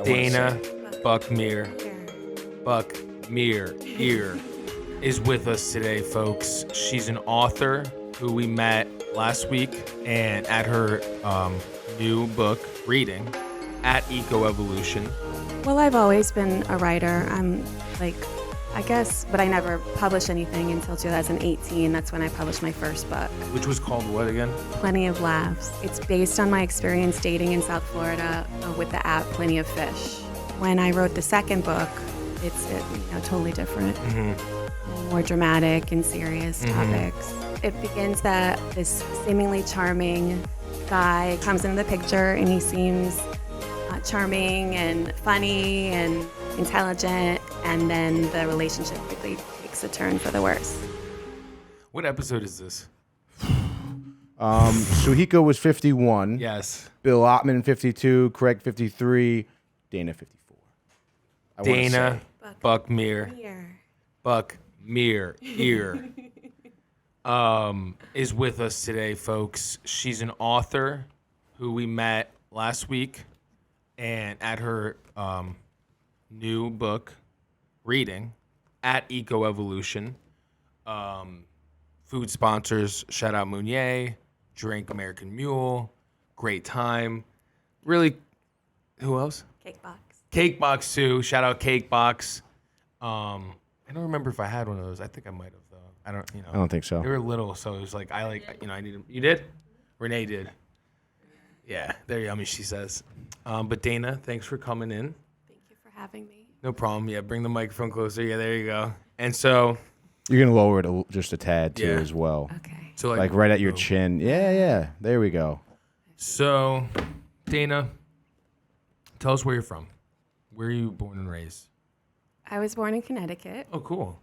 Dana Buckmir here is with us today, folks. She's an author who we met last week and at her new book reading at Eco Evolution. Well, I've always been a writer. But I never published anything until 2018. That's when I published my first book. Which was called what again? Plenty of Laughs. It's based on my experience dating in South Florida with the app Plenty of Fish. When I wrote the second book, it's totally different. Mm-hmm. More dramatic and serious topics. It begins that this seemingly charming guy comes into the picture and he seems charming and funny and intelligent, and then the relationship quickly takes a turn for the worse. What episode is this? Suhiko was 51. Yes. Bill Ottman 52. Craig 53. Dana 54. Dana Buckmir here is with us today, folks. She's an author who we met last week and at her new book reading at Eco Evolution. Food sponsors, shout out Meunier, drink American Mule, great time. Really, who else? Cake Box too. Shout out Cake Box. I don't remember if I had one of those. I think I might have though. I don't think so. They were little, so it was like I need them. You did? Renee did. Yeah, they're yummy, she says. But Dana, thanks for coming in. Having me. No problem. Yeah, bring the microphone closer. Yeah, there you go. And so you're gonna lower it just a tad too, as well. Okay. So like right at your chin. Yeah. There we go. So, Dana, tell us where you're from. Where are you born and raised? I was born in Connecticut. Oh, cool.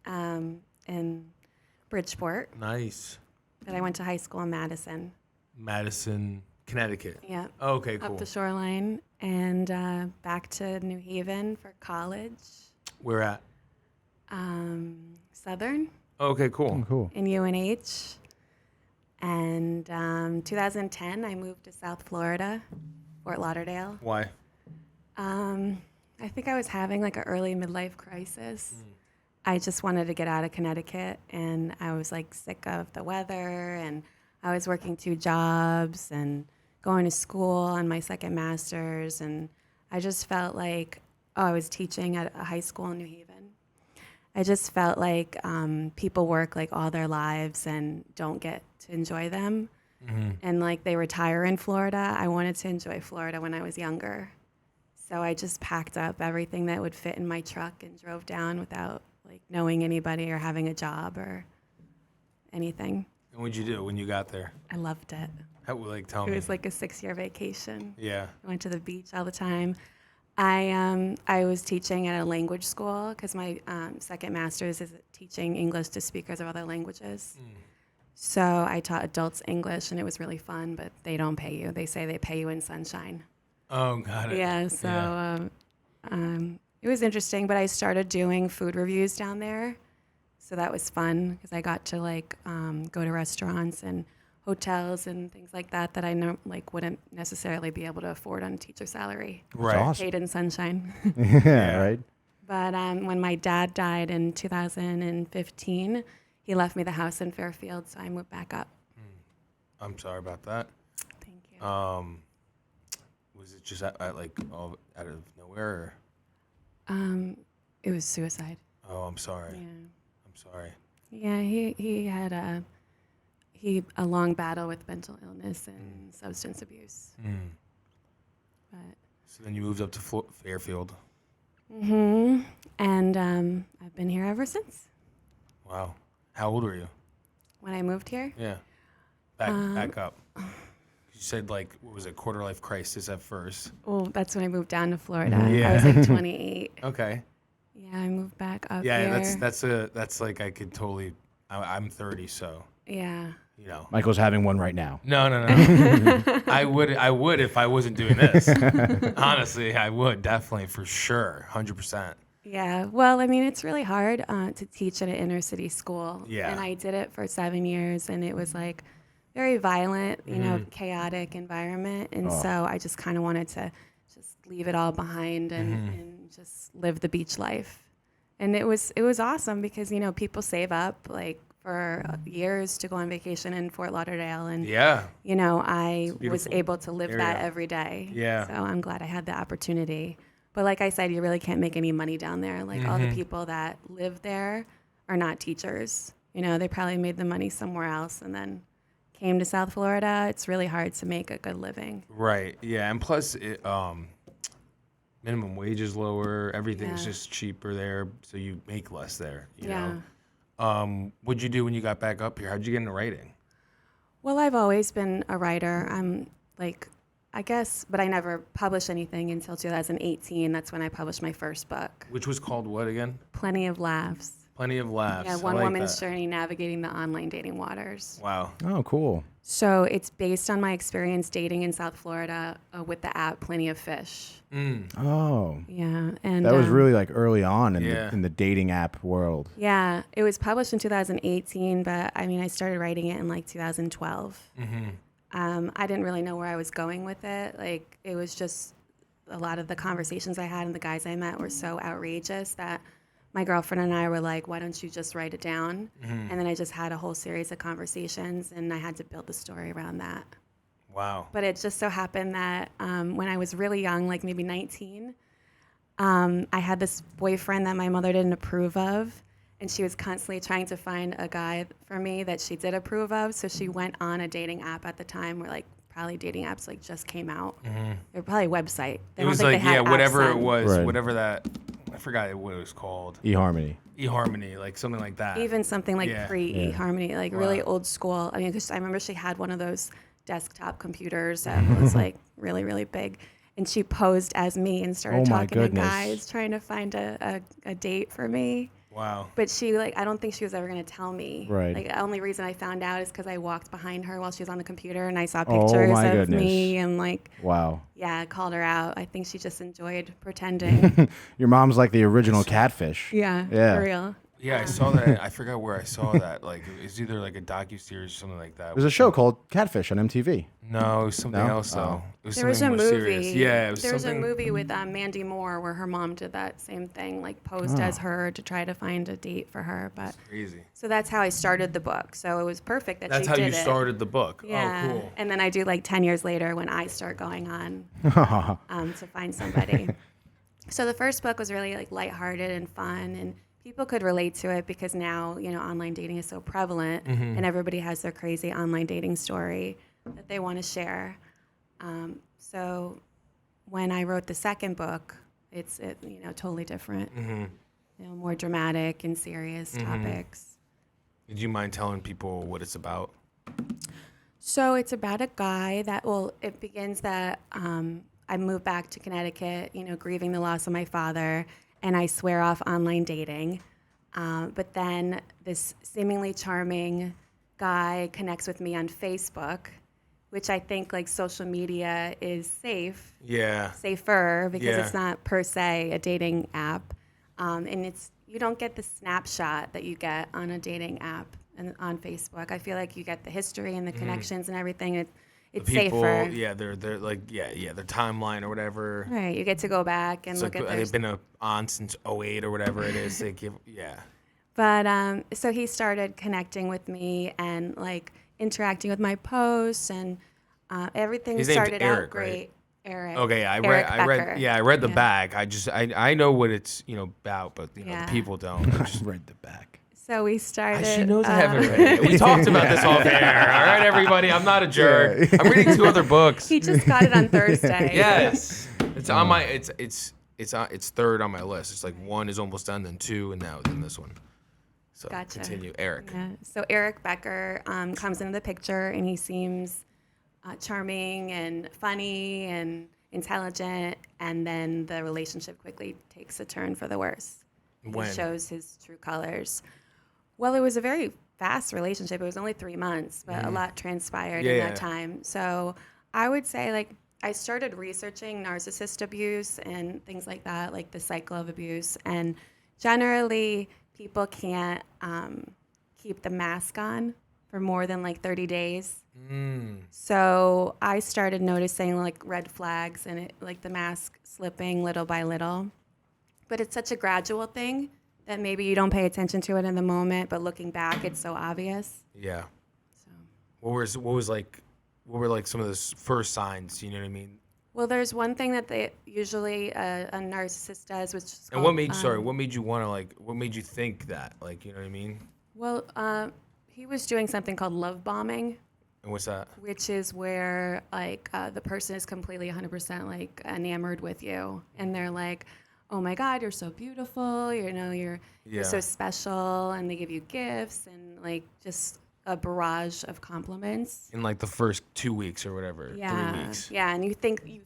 In Bridgeport. Nice. But I went to high school in Madison, Connecticut. Yeah. Oh, okay, cool. Up the shoreline and back to New Haven for college. Where at? Southern. Oh, okay, cool. Oh, cool. In UNH. And 2010, I moved to South Florida, Fort Lauderdale. Why? I think I was having like an early midlife crisis. I just wanted to get out of Connecticut, and I was like sick of the weather, and I was working 2 jobs and going to school on my second master's, and I just felt like, I was teaching at a high school in New Haven. I just felt like people work like all their lives and don't get to enjoy them. Mm-hmm. And like they retire in Florida. I wanted to enjoy Florida when I was younger. So I just packed up everything that would fit in my truck and drove down without like knowing anybody or having a job or anything. And what'd you do when you got there? I loved it. Tell me. It was like a 6-year vacation. Yeah. I went to the beach all the time. I was teaching at a language school because my second master's is teaching English to speakers of other languages. So I taught adults English, and it was really fun, but they don't pay you. They say they pay you in sunshine. Oh, got it. Yeah, so it was interesting, but I started doing food reviews down there. So that was fun because I got to like go to restaurants and hotels and things like that I wouldn't necessarily be able to afford on a teacher salary. Right. Awesome. Paid in sunshine. Yeah, right. But when my dad died in 2015, he left me the house in Fairfield, so I moved back up. I'm sorry about that. Thank you. Was it just like all out of nowhere? It was suicide. Oh, I'm sorry. Yeah. I'm sorry. Yeah, he had a long battle with mental illness and substance abuse. But So then you moved up to Fairfield. and I've been here ever since. Wow. How old were you? When I moved here, Yeah. Back up. You said what was it, quarter life crisis at first. well, that's when I moved down to Florida. Yeah. I was like 28. Okay. Yeah, I moved back up Yeah, here. that's like I could totally. I'm 30, so Yeah. you know. Michael's having one right now. No. I would if I wasn't doing this. Honestly, I would definitely for sure, 100%. Yeah, well, I mean, it's really hard to teach at an inner city school. Yeah. And I did it for 7 years, and it was like very violent, chaotic environment. And so I just kind of wanted to just leave it all behind and just live the beach life. And it was awesome because, you know, people save up like for years to go on vacation in Fort Lauderdale. And, you know, I was able to live that every day. Yeah. So I'm glad I had the opportunity. But like I said, you really can't make any money down there. Like all the people that live there are not teachers. You know, they probably made the money somewhere else and then came to South Florida. It's really hard to make a good living. Right. Yeah. And plus, minimum wage is lower. Everything's just cheaper there, so you make less there. You know? What'd you do when you got back up here? How'd you get into writing? Well, I've always been a writer. I'm like, I guess, but I never published anything until 2018. That's when I published my first book. Which was called what again? Plenty of Laughs. Plenty of Laughs. Yeah, one woman's journey navigating the online dating waters. Wow. Oh, cool. So it's based on my experience dating in South Florida with the app Plenty of Fish. Oh. Yeah. And that was really like early on in the dating app world. Yeah. It was published in 2018, but I mean, I started writing it in like 2012. I didn't really know where I was going with it. Like, it was just a lot of the conversations I had and the guys I met were so outrageous that my girlfriend and I were like, why don't you just write it down? And then I just had a whole series of conversations, and I had to build the story around that. Wow. But it just so happened that when I was really young, like maybe 19, I had this boyfriend that my mother didn't approve of, and she was constantly trying to find a guy for me that she did approve of. So she went on a dating app at the time where like probably dating apps like just came out. They were probably a website. It was like, whatever it was, Right. whatever that, I forgot what it was called. eHarmony. eHarmony, like something like that. Even something like pre-eHarmony, like really old school. I mean, 'cause I remember she had one of those desktop computers that was like really, really big. And she posed as me and started talking to guys, trying to find a date for me. Wow. But she, like, I don't think she was ever going to tell me. Right. Like, the only reason I found out is because I walked behind her while she was on the computer and I saw pictures of me and, like, wow. Yeah, I called her out. I think she just enjoyed pretending. Your mom's like the original catfish. Yeah, Yeah. for real. Yeah, I saw that. I forgot where I saw that. Like, it was either like a docuseries or something like that. There's a show called Catfish on MTV. No, it was something else, though. It was There was a something more movie. serious. Yeah, it was there was a something. movie with Mandy Moore where her mom did that same thing, like posed as her to try to find a date for her. But Crazy. so that's how I started the book. So it was perfect that That's she how did you it. started the book. Yeah. Oh, cool. And then I do like 10 years later when I start going on to find somebody. So the first book was really like lighthearted and fun, and people could relate to it because now, you know, online dating is so prevalent and everybody has their crazy online dating story that they want to share. So when I wrote the second book, it's you know, totally different, you know, more dramatic and serious topics. Did you mind telling people what it's about? So it's about a guy that, well, it begins that I moved back to Connecticut, you know, grieving the loss of my father, and I swear off online dating. But then this seemingly charming guy connects with me on Facebook, which I think like social media is safer because it's not per se a dating app. And you don't get the snapshot that you get on a dating app and on Facebook. I feel like you get the history and the connections and everything. It's people, safer. Yeah, they're like, their timeline or whatever. Right, you get to go back and look at they've been on since 2008 or whatever it is. They give, But so he started connecting with me and like interacting with my posts, and everything started out great. Right? Eric. Okay, I Becker. read the back. I know what it's about, but the people don't. I read the back. So we started. She knows I haven't read it. We talked about this off air. All right, everybody. I'm not a jerk. I'm reading 2 other books. He just got it on Thursday. Yes, it's on my. It's third on my list. It's like 1 is almost done, then 2, and now then this one. So Gotcha. Continue, Eric. Yeah. So Eric Becker comes into the picture, and he seems charming and funny and intelligent, and then the relationship quickly takes a turn for the worse. When? He shows his true colors. Well, it was a very fast relationship. It was only 3 months, but a lot transpired in that time. So I would say, like, I started researching narcissist abuse and things like that, like the cycle of abuse. And generally, people can't keep the mask on for more than like 30 days So I started noticing like red flags and like the mask slipping little by little. But it's such a gradual thing that maybe you don't pay attention to it in the moment, but looking back, it's so obvious. Yeah. So. What were like some of the first signs? You know what I mean? Well, there's one thing that they usually a narcissist does, which is And called, what made you want to like? What made you think that? Like, you know what I mean? Well, he was doing something called love bombing. And what's that? Which is where like the person is completely 100% like enamored with you, and they're like, "Oh my God, you're so beautiful. You're so special," and they give you gifts and like just a barrage of compliments. In like the first 2 weeks or whatever, 3 weeks. Yeah, and you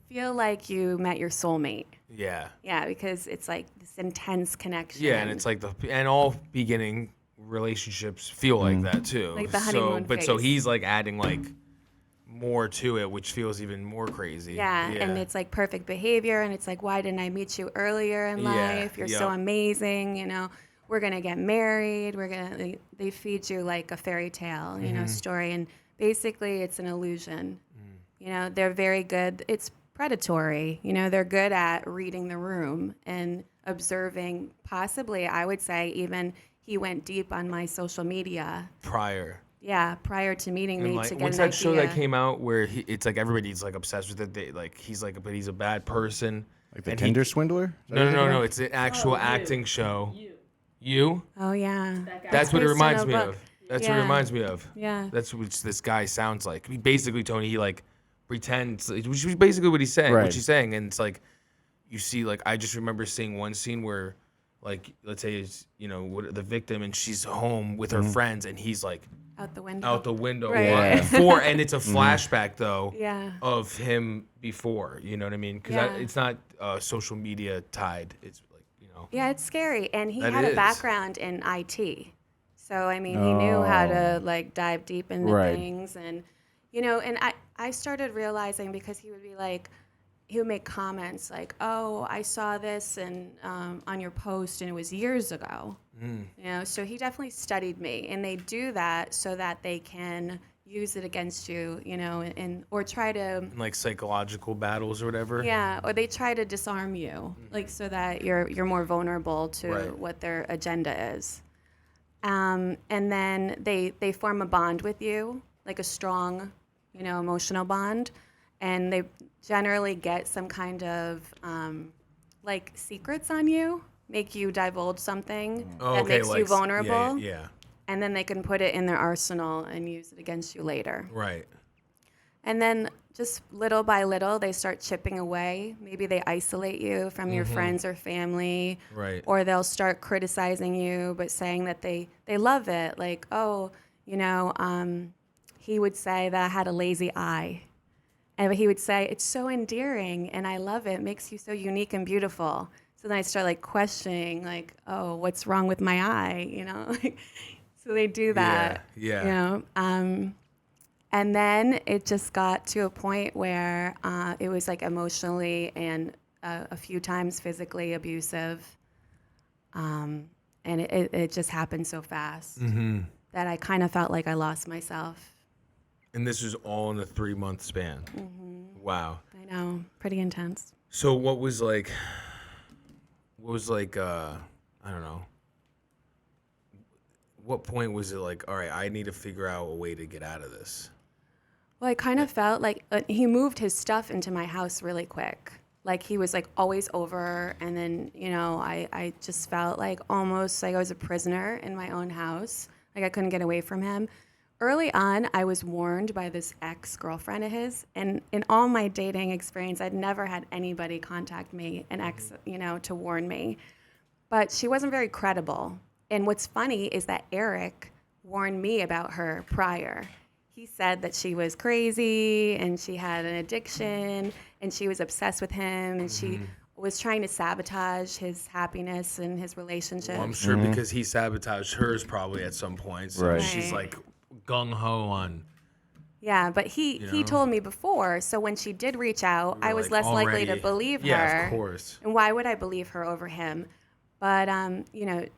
feel like you met your soulmate. Yeah. Yeah, because it's like this intense connection. Yeah, and it's like and all beginning relationships feel like that too. Like the honeymoon phase. So he's like adding like more to it, which feels even more crazy. Yeah, and it's like perfect behavior, and it's like, why didn't I meet you earlier in life? You're so amazing, we're gonna get married. They feed you like a fairy tale, story, and basically it's an illusion. They're very good. It's predatory. They're good at reading the room and observing. Possibly, I would say even he went deep on my social media prior to meeting me to get what's an that show idea. that came out where it's like everybody's like obsessed with it? But he's a bad person. Like the Tinder swindler? No. It's an actual acting show. You? Oh yeah. That's what it reminds me of. That's what it Yeah. reminds me of. Yeah. That's what this guy sounds like. He basically, Tony, he like pretends, which is basically what he's saying. Right. What she's saying, and it's like you see, like I just remember seeing one scene where, like, let's say it's the victim, and she's home with her friends, and he's like Out the window. Right. Before, and it's a flashback though. Yeah. Of him before. You know what I mean? Because it's not social media tied. It's like Yeah, it's scary, and he That had a is. background in IT, so I mean, he knew how to like dive deep into Right. things, and and I started realizing because he would make comments like, "Oh, I saw this and on your post, and it was years ago." So he definitely studied me, and they do that so that they can use it against you, and or try to. like psychological battles or whatever. Yeah, or they try to disarm you, like so that you're more vulnerable to Right. what their agenda is. And then they form a bond with you, like a strong, emotional bond, and they generally get some kind of like secrets on you, make you divulge something that makes you vulnerable, Yeah. and then they can put it in their arsenal and use it against you later. Right. And then just little by little, they start chipping away. Maybe they isolate you from your friends or family. Right. Or they'll start criticizing you, but saying that they love it. Like, oh, he would say that I had a lazy eye. And he would say, it's so endearing and I love it. It makes you so unique and beautiful. So then I start like questioning, like, oh, what's wrong with my eye? So they do that. Yeah. And then it just got to a point where it was like emotionally and a few times physically abusive. And it just happened so fast that I kind of felt like I lost myself. And this was all in a 3-month span. Wow. I know, pretty intense. So what was like, I don't know. What point was it like, all right, I need to figure out a way to get out of this? Well, I kind of felt like he moved his stuff into my house really quick. Like he was like always over, and then I just felt like almost like I was a prisoner in my own house. Like I couldn't get away from him. Early on, I was warned by this ex-girlfriend of his, and in all my dating experience, I'd never had anybody contact me, an ex, to warn me. But she wasn't very credible. And what's funny is that Eric warned me about her prior. He said that she was crazy and she had an addiction and she was obsessed with him and she was trying to sabotage his happiness and his relationship. Well, I'm sure because he sabotaged hers probably at some point. So Right. she's like gung-ho on. Yeah, but he told me before, so when she did reach out, I was like, less likely to already- believe her. Yeah, of course. And why would I believe her over him? But,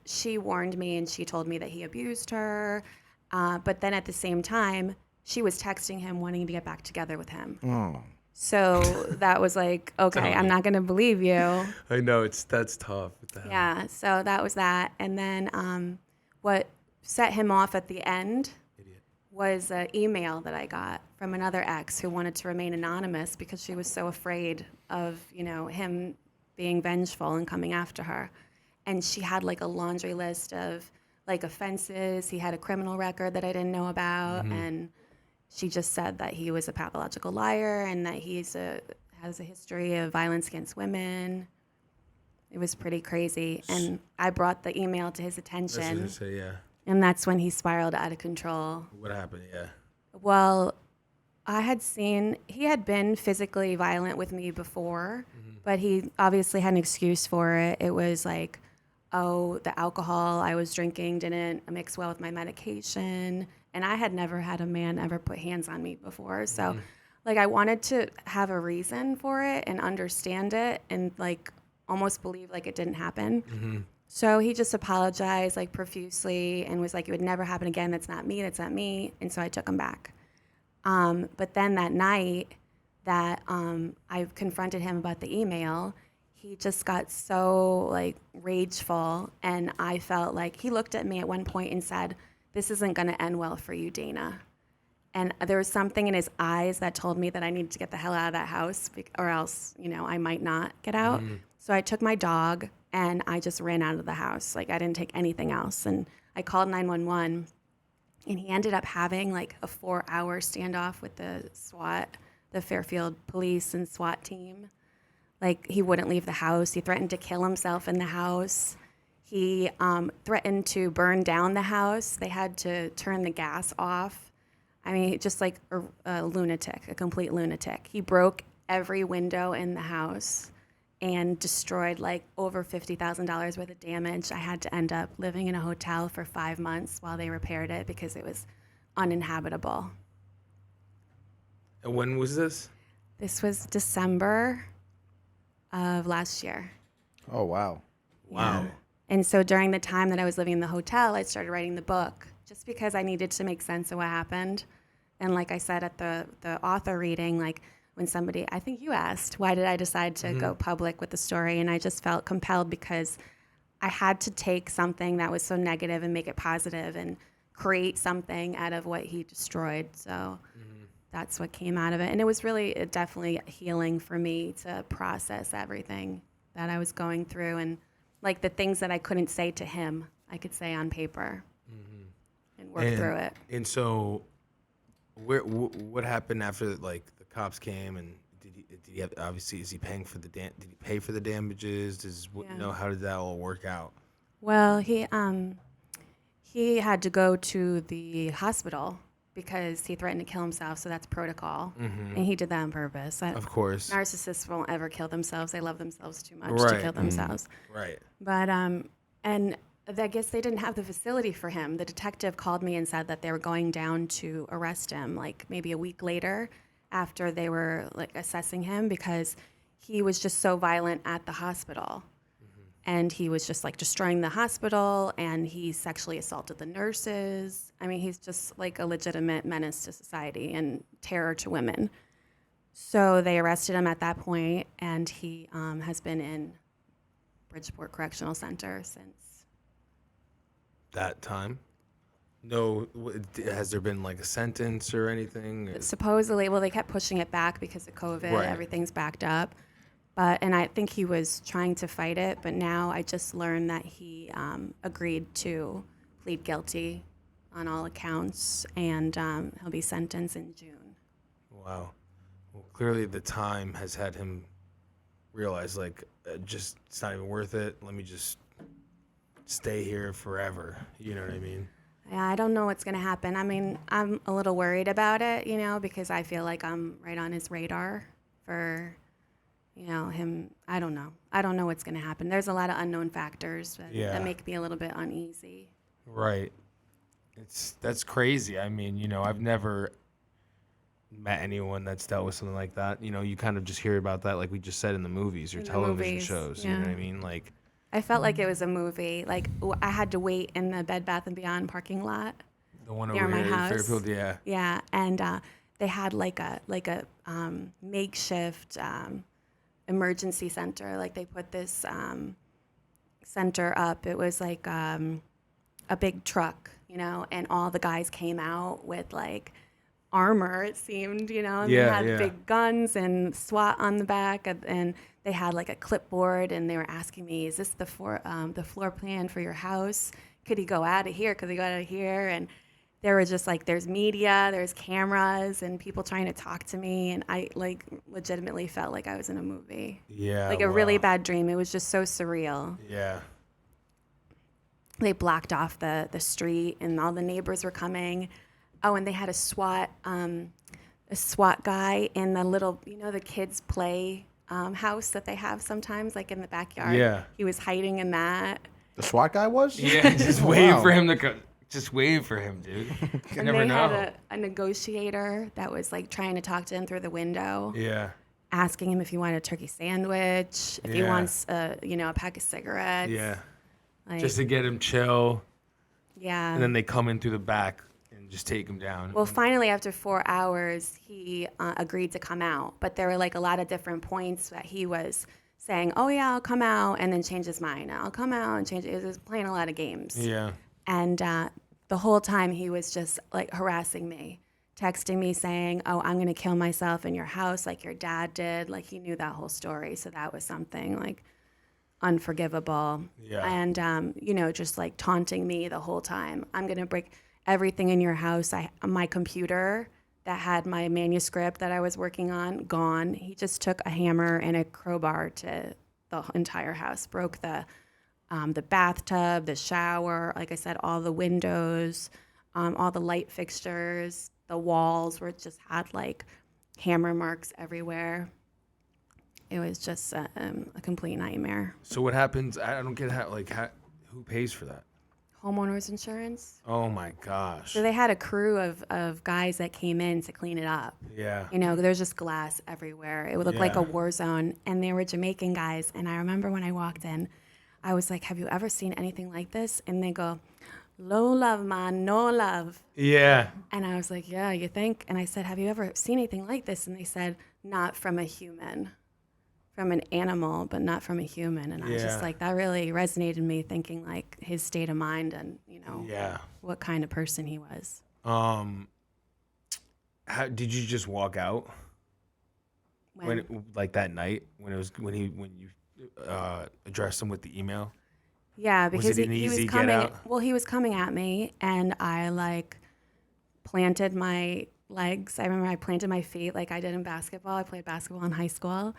she warned me and she told me that he abused her. But then at the same time, she was texting him wanting to get back together with him. Oh. So that was like, okay, I'm not going to believe you. I know that's tough. What the hell? Yeah, so that was that. And then what set him off at the end was an email that I got from another ex who wanted to remain anonymous because she was so afraid of, him being vengeful and coming after her. And she had like a laundry list of like offenses. He had a criminal record that I didn't know about. And she just said that he was a pathological liar and that has a history of violence against women. It was pretty crazy. And I brought the email to his attention. That's what I was gonna say, yeah. And that's when he spiraled out of control. What happened? Yeah. Well, he had been physically violent with me before, but he obviously had an excuse for it. It was like, the alcohol I was drinking didn't mix well with my medication. And I had never had a man ever put hands on me before. So, I wanted to have a reason for it and understand it and, almost believe, it didn't happen. So he just apologized profusely and was like, it would never happen again. That's not me. And so I took him back. But then that night that I confronted him about the email, he just got so rageful. And I felt like he looked at me at one point and said, this isn't going to end well for you, Dana. And there was something in his eyes that told me that I needed to get the hell out of that house or else, I might not get out. So I took my dog and I just ran out of the house. I didn't take anything else. And I called 911 and he ended up having a 4-hour standoff with the Fairfield police and SWAT team. He wouldn't leave the house. He threatened to kill himself in the house. He threatened to burn down the house. They had to turn the gas off. I mean, just a lunatic, a complete lunatic. He broke every window in the house and destroyed over $50,000 worth of damage. I had to end up living in a hotel for 5 months while they repaired it because it was uninhabitable. And when was this? This was December of last year. Oh, wow. Wow. Yeah. And so during the time that I was living in the hotel, I started writing the book just because I needed to make sense of what happened. And like I said at the author reading, when somebody, I think you asked, why did I decide to go public with the story? And I just felt compelled because I had to take something that was so negative and make it positive and create something out of what he destroyed. So that's what came out of it. And it was really definitely healing for me to process everything that I was going through. And the things that I couldn't say to him, I could say on paper and work through it. And so what happened after the cops came and did he have, obviously, is he paying for did he pay for the damages? How did that all work out? Well, he had to go to the hospital because he threatened to kill himself, so that's protocol. And he did that on purpose. Of course. Narcissists won't ever kill themselves. They love themselves too much Right. to kill themselves. Right. But and I guess they didn't have the facility for him. The detective called me and said that they were going down to arrest him maybe a week later after they were assessing him because he was just so violent at the hospital. And he was just destroying the hospital and he sexually assaulted the nurses. I mean, he's just a legitimate menace to society and terror to women. So they arrested him at that point and he has been in Bridgeport Correctional Center since. That time? No, has there been a sentence or anything? Supposedly, well, they kept pushing it back because of COVID. Right. Everything's backed up. And I think he was trying to fight it, but now I just learned that he agreed to plead guilty on all accounts, and he'll be sentenced in June. Wow. Well, clearly the time has had him realize, just it's not even worth it. Let me just stay here forever. You know what I mean? Yeah, I don't know what's going to happen. I mean, I'm a little worried about it, because I feel like I'm right on his radar for him. I don't know. I don't know what's going to happen. There's a lot of unknown factors that make me a little bit uneasy. Right. That's crazy. I mean, I've never met anyone that's dealt with something like that. You kind of just hear about that, like we just said, in the movies or television shows. Yeah. You know what I mean? I felt like it was a movie. I had to wait in the Bed Bath & Beyond parking lot The one near over my here in house. Fairfield, yeah. Yeah, and they had like a makeshift emergency center. Like they put this center up. It was like a big truck, and all the guys came out with like armor, it seemed, and they had big guns and SWAT on the back, and they had like a clipboard, and they were asking me, is this the floor plan for your house? Could he go out of here? Could he go out of here? And there were just like, there's media, there's cameras, and people trying to talk to me, and I like legitimately felt like I was in a movie. Yeah. Like a really bad dream. It was just so surreal. Yeah. They blocked off the street, and all the neighbors were coming. Oh, and they had a SWAT guy in the little, the kids play house that they have sometimes, like in the backyard. Yeah. He was hiding in that. The SWAT guy was? Yeah, just wait for him to come. Just wait for him, dude. You And never they know. had a negotiator that was like trying to talk to him through the window, Yeah. asking him if he wanted a turkey sandwich, if he wants a pack of cigarettes. Yeah. Like, Just to get him chill. yeah. And then they come in through the back and just take him down. Well, finally, after 4 hours, he agreed to come out. But there were like a lot of different points that he was saying, oh, yeah, I'll come out, and then change his mind. I'll come out and change. It was playing a lot of games. Yeah. And the whole time he was just like harassing me, texting me saying, oh, I'm going to kill myself in your house like your dad did. Like he knew that whole story. So that was something like unforgivable. Yeah. And, just like taunting me the whole time. I'm going to break everything in your house. My computer that had my manuscript that I was working on, gone. He just took a hammer and a crowbar to the entire house, broke the bathtub, the shower, like I said, all the windows, all the light fixtures, the walls were just had like hammer marks everywhere. It was just a complete nightmare. So what happens? I don't get who pays for that? Homeowners insurance. Oh my gosh. So they had a crew of guys that came in to clean it up. Yeah. There's just glass everywhere. It would look like a war zone. And they were Jamaican guys. And I remember when I walked in, I was like, have you ever seen anything like this? And they go, low love, man, no love. Yeah. And I was like, yeah, you think? And I said, have you ever seen anything like this? And they said, not from a human, from an animal, but not from a human. And I was just like, that really resonated in me, thinking like his state of mind and, what kind of person he was. How did you just walk out? When like that night when you addressed him with the email? Yeah, because he was coming. Get out? Well, he was coming at me, and I like planted my legs. I remember I planted my feet like I did in basketball. I played basketball in high school,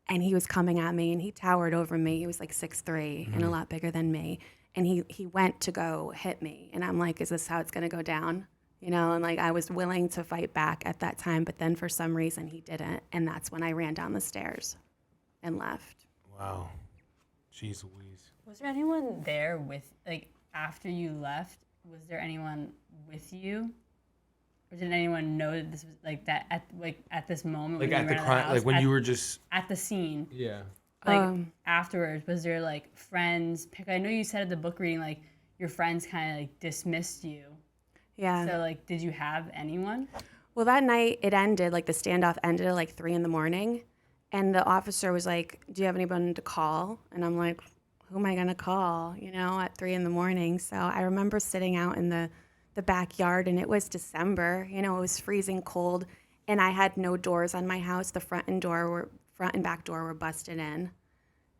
and he was coming at me, and he towered over me. He was like 6'3" and a lot bigger than me, and he went to go hit me, and I'm like, is this how it's gonna go down? And like I was willing to fight back at that time, but then for some reason he didn't, and that's when I ran down the stairs and left. Wow. Jeez Louise. Was there anyone there after you left? Was there anyone with you? Or did anyone know that this was like that at this moment? Like when at you the ran out of crime, house, like when you were just at the scene. Yeah. Afterwards, was there like friends? I know you said at the book reading like your friends kind of like dismissed you. Yeah. So like, did you have anyone? Well, that night it ended, like the standoff ended at like 3 a.m. And the officer was like, do you have anyone to call? And I'm like, who am I going to call, at 3 a.m? So I remember sitting out in the backyard, and it was December, it was freezing cold, and I had no doors on my house. The front and back door were busted in,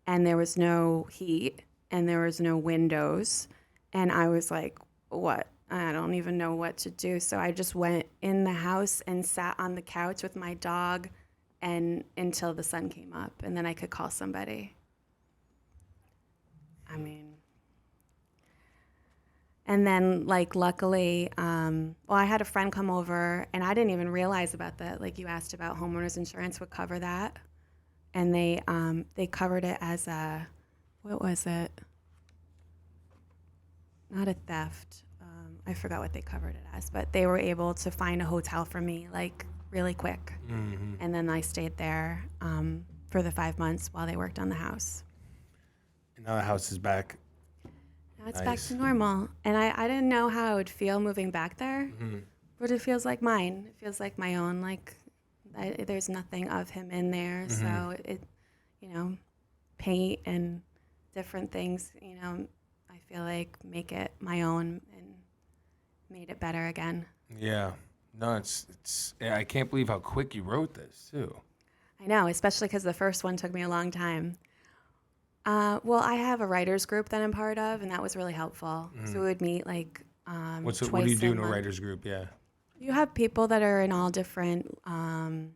and there was no heat, and there was no windows. And I was like, what? I don't even know what to do. So I just went in the house and sat on the couch with my dog and until the sun came up, and then I could call somebody. And then luckily, I had a friend come over, and I didn't even realize about that. Like you asked about homeowners insurance would cover that. And they covered it as what was it? Not a theft. I forgot what they covered it as, but they were able to find a hotel for me really quick. Mm-hmm. And then I stayed there for the 5 months while they worked on the house. And now the house is back. Now Now it's back to normal. And I didn't know how I would feel moving back there, but it feels like mine. It feels like my own. Like there's nothing of him in there. So it, paint and different things, I feel like make it my own and made it better again. Yeah. No, I can't believe how quick you wrote this too. I know, especially because the first one took me a long time. Well, I have a writers group that I'm part of, and that was really helpful. So we would meet like What do twice you do a in a month. writers group? Yeah. You have people that are in all different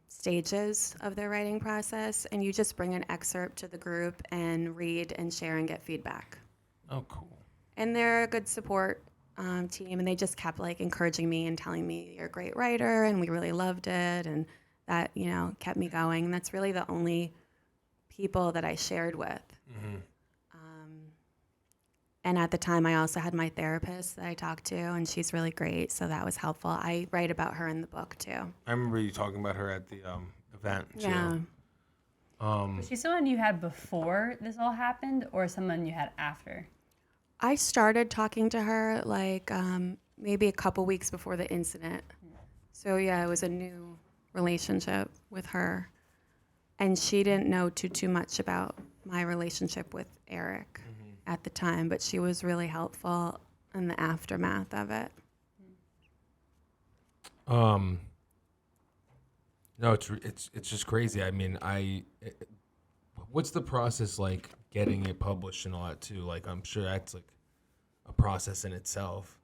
stages of their writing process, and you just bring an excerpt to the group and read and share and get feedback. Oh, cool. And they're a good support team, and they just kept like encouraging me and telling me you're a great writer, and we really loved it, and that kept me going. And that's really the only people that I shared with. And at the time, I also had my therapist that I talked to, and she's really great, so that was helpful. I write about her in the book too. I remember you talking about her at the event too. Yeah. Was she someone you had before this all happened, or someone you had after? I started talking to her like maybe a couple weeks before the incident. So yeah, it was a new relationship with her. And she didn't know too much about my relationship with Eric at the time, but she was really helpful in the aftermath of it. No, it's just crazy. I mean, what's the process like getting it published and all that too? Like, I'm sure that's like a process in itself.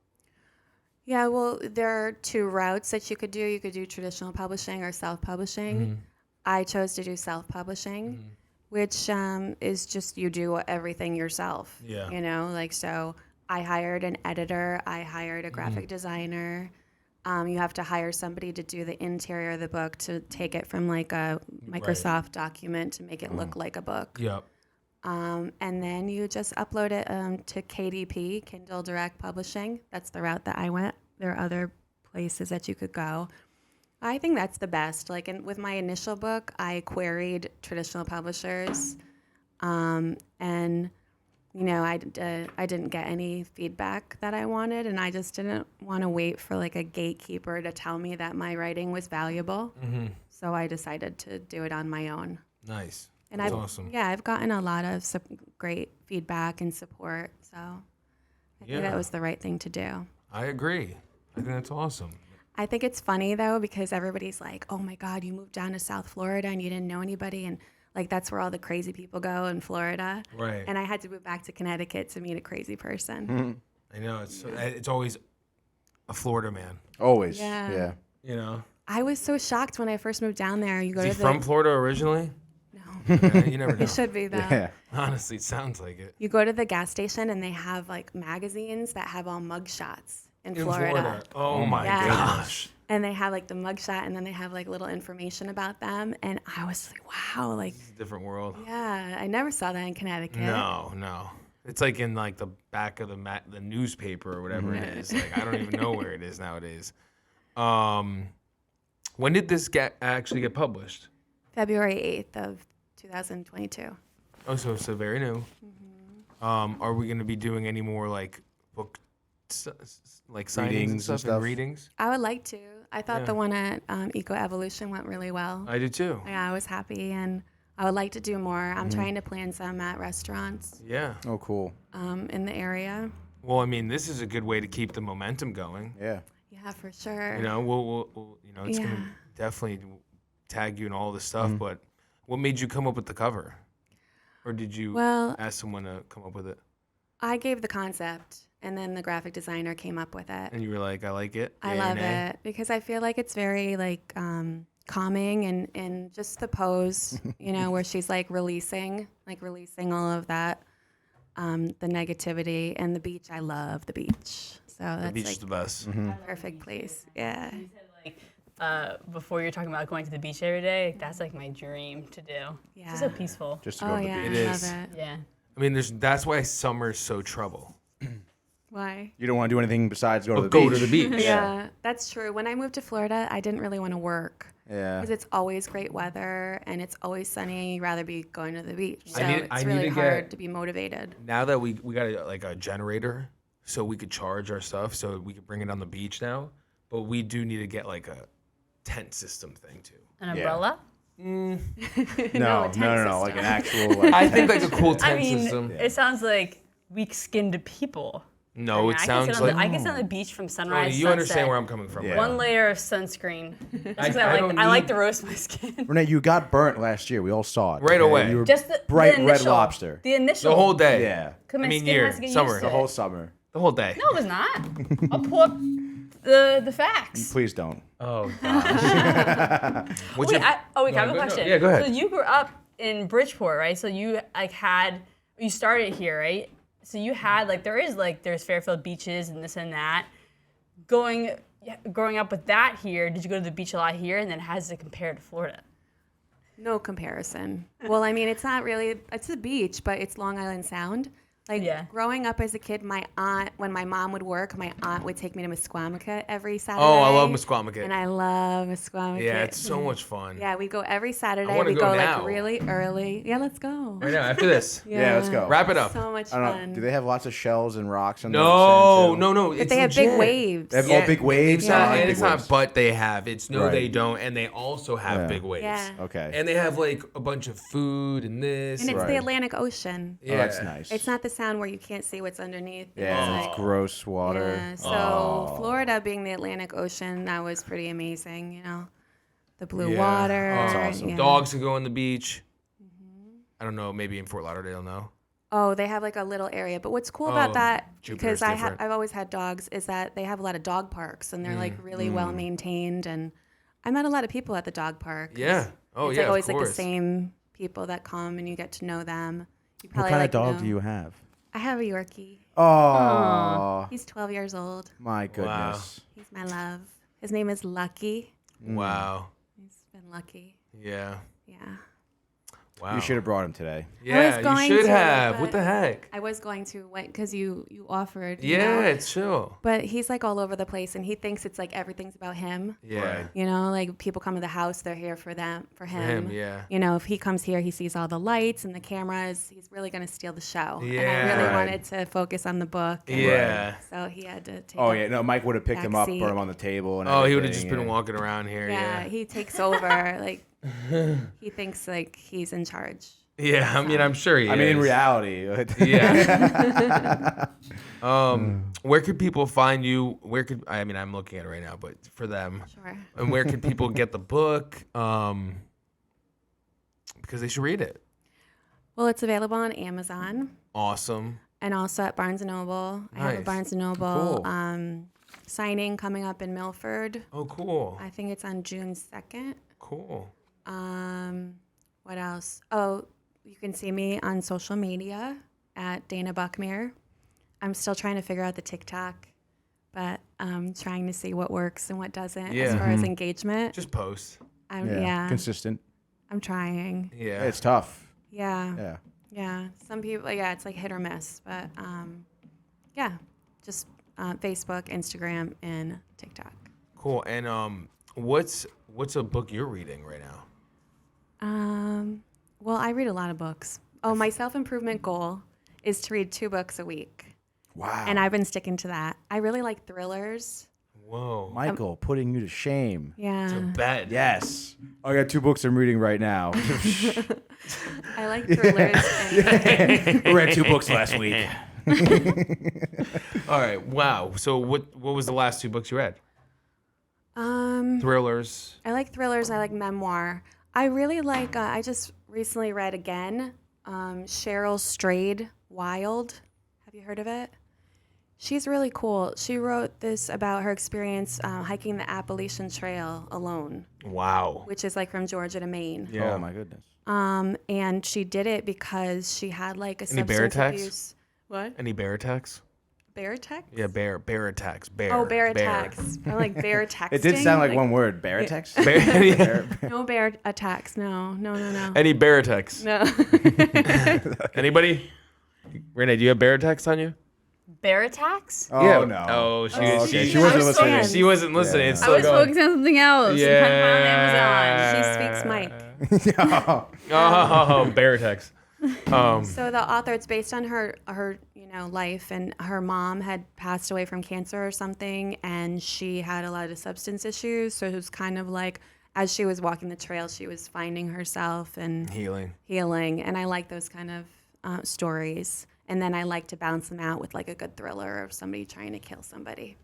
Yeah, well, there are two routes that you could do. You could do traditional publishing or self-publishing. I chose to do self-publishing, which is just you do everything yourself. Yeah. So I hired an editor. I hired a graphic designer. You have to hire somebody to do the interior of the book, to take it from like a Microsoft document to make it look like a book. Yep. And then you just upload it to KDP, Kindle Direct Publishing. That's the route that I went. There are other places that you could go. I think that's the best. Like with my initial book, I queried traditional publishers, and I didn't get any feedback that I wanted, and I just didn't want to wait for like a gatekeeper to tell me that my writing was valuable. So I decided to do it on my own. Nice. And That's awesome. Yeah, I've gotten a lot of great feedback and support, so I think that was the right thing to do. I agree. I think that's awesome. I think it's funny though, because everybody's like, "Oh my God, you moved down to South Florida and you didn't know anybody," and like that's where all the crazy people go in Florida. Right. And I had to move back to Connecticut to meet a crazy person. I know it's always a Florida man. Always. Yeah. Yeah. I was so shocked when I first moved down there. You go Is to he from Florida originally? No, Yeah, you never know. it should be though. Yeah. Honestly, it sounds like it. You go to the gas station and they have like magazines that have all mug shots in Florida. Oh my gosh. And they have like the mugshot, and then they have like little information about them. And I was like, wow, like It's a different world. yeah, I never saw that in Connecticut. No. It's like in like the back of the newspaper or whatever it is. Like I don't even know where it is nowadays. When did this actually get published? February 8th of 2022. Oh, so it's very new. Are we going to be doing any more like book like signings and Readings and stuff and stuff? readings? I would like to. I thought Yeah. the one at Eco Evolution went really well. I did too. Yeah, I was happy, and I would like to do more. I'm trying to plan some at restaurants Yeah. Oh, cool. in the area. Well, I mean, this is a good way to keep the momentum going. Yeah. Yeah, for sure. You know, we'll it's Yeah. gonna definitely tag you in all this stuff. But what made you come up with the cover, or did you Well, ask someone to come up with it? I gave the concept, and then the graphic designer came up with it. And you were like, I like it. I yay or love nay? it because I feel like it's very like calming, and just the pose, where she's like releasing all of that, the negativity, and the beach. I love the beach, so The that's beach like is the best. a perfect place. Yeah. You said like before you're talking about going to the beach every day. That's like my dream to do. Yeah. It's just so peaceful. Just to go Oh to the yeah, beach. It I is. love it. Yeah. I mean, that's why summer's so trouble. Why? You don't want to do anything besides go to the Go beach. to the beach. Yeah, that's true. When I moved to Florida, I didn't really want to work. Yeah. Because it's always great weather and it's always sunny. You'd rather be going to the beach. So I it's need really to hard get- to be motivated. Now that we got a generator, so we could charge our stuff, so we could bring it on the beach now. But we do need to get like a tent system thing too. An umbrella? No, tent like system. an actual. Like, I think like a cool tent I mean, system. it sounds like weak-skinned people. No, I mean, it sounds like. I can sit on the beach from sunrise. Tony, you sunset, understand where I'm coming from. Yeah. right? One layer of sunscreen. That's I I don't like need- to roast my skin. Renee, you got burnt last year. We all saw it. Right away. You were Just the bright the red initial, lobster. The initial. The whole day. Yeah. Cause my I mean, skin year, has to get summer. used to The it. whole summer. The whole day. No, it was not. I'll pull up the facts. Please don't. Oh gosh. What's Wait, your- I have a go- question. Yeah, go ahead. So you grew up in Bridgeport, right? So you you started here, right? So you had there's Fairfield beaches and this and that. Growing up with that here, did you go to the beach a lot here? And then how does it compare to Florida? No comparison. Well, I mean, it's not really, it's a beach, but it's Long Island Sound. Like Yeah. growing up as a kid, my aunt, when my mom would work, my aunt would take me to Musquamacut every Saturday. Oh, I love Musquamacut. And I love Musquamacut. Yeah, it's so much fun. Yeah, we go every Saturday. wanna We go go now. like really early. Yeah, let's go. Right now, after this. Yeah, let's go. Wrap it up. So much I don't fun. know. Do they have lots of shells and rocks on the No, sand, too? no. But It's they have big legit. waves. They have all big waves. It's not, I like and big it's waves. not, but they have. It's no, Right. they don't, and they also have Yeah. big waves. Yeah. Okay. And they have like a bunch of food and this. And it's Right. the Atlantic Ocean. Oh, that's nice. It's not the sound where you can't see what's underneath. Yeah, It's it's like, gross water. yeah. So Florida being the Atlantic Ocean, that was pretty amazing. You know, the blue Yeah. water. Oh, That's awesome. yeah. Dogs can go on the beach. I don't know, maybe in Fort Lauderdale, no. Oh, they have like a little area. But what's cool about that, Jupiter's because different. I've always had dogs, is that they have a lot of dog parks and they're like really well maintained. And I met a lot of people at the dog park. Yeah. Oh, it's yeah, like always of like the course. same people that come and you get to know them. You What probably kind like of dog know- do you have? I have a Yorkie. Oh, He's 12 years old. my goodness. He's my love. His name is Lucky. Wow. He's been lucky. Yeah. Yeah. Wow. You should have brought him today. Yeah, you going should to, have. but What the heck? I was going to wait because you offered. you Yeah, know? it's chill. But he's like all over the place, and he thinks it's like everything's about him. Yeah. Right. You know, like people come to the house, they're here for him. him, yeah. You know, if he comes here, he sees all the lights and the cameras. He's really going to steal the show. And I Yeah. really Right. wanted to focus on the book. and Yeah. So he had to take. Oh a- yeah, no, Mike would have picked him up, Backseat. put him on the table, and Oh, he would have everything, just been yeah. walking around here. Yeah, Yeah. he takes over. Like he thinks like he's in charge. Yeah, I mean, I'm sure he I mean, in is. reality, Yeah. Where could people find you? I mean, I'm looking at it right now, but for them, Sure. and where could people get the book? Because they should read it. Well, it's available on Amazon Awesome. and also at Barnes and Noble. I have a Nice. Barnes and Noble Cool. signing coming up in Milford. Oh, cool. I think it's on June 2nd. Cool. What else? Oh, you can see me on social media at Dana Buckmir. I'm still trying to figure out the TikTok, but I'm trying to see what works and what doesn't as Yeah. far as engagement. Just post. Yeah, consistent. I'm trying. Yeah. It's tough. Yeah. Yeah. Yeah, some people, yeah, it's like hit or miss, but yeah, just Facebook, Instagram, and TikTok. Cool. And what's a book you're reading right now? Well, I read a lot of books. Oh, my self-improvement goal is to read 2 books a week, Wow. and I've been sticking to that. I really like thrillers. Whoa. Michael, putting you to shame. Yeah, To bed. Yes. I got 2 books I'm reading right now. I like thrillers. And, I read 2 books last week. All right. Wow. So what was the last 2 books you read? Thrillers. I like thrillers. I like memoir. I really like. I just recently read again Cheryl Strayed Wild. Have you heard of it? She's really cool. She wrote this about her experience hiking the Appalachian Trail alone, Wow. which is like from Georgia to Maine. Yeah. Oh my goodness. And she did it because she had like a Any bear substance attacks? abuse. What? Any bear attacks? Bear attacks? Yeah, bear attacks. Bear. Oh, bear attacks. I like bear texting. It did sound like one word. Baratex? Bear, yeah. No bear attacks. No. Any bear attacks? No. Anybody? Renee, do you have bear attacks on you? Bear attacks? Oh, yeah. no. Oh, she okay. she She wasn't wasn't listening. She wasn't listening. Yeah. It's I still was going. focusing on something else. You can find it on Amazon. She speaks Mike. Oh, bear attacks. So the author, it's based on her life, and her mom had passed away from cancer or something, and she had a lot of substance issues. So it was kind of like, as she was walking the trail, she was finding herself and Healing. and I like those kind of stories. And then I like to balance them out with like a good thriller of somebody trying to kill somebody.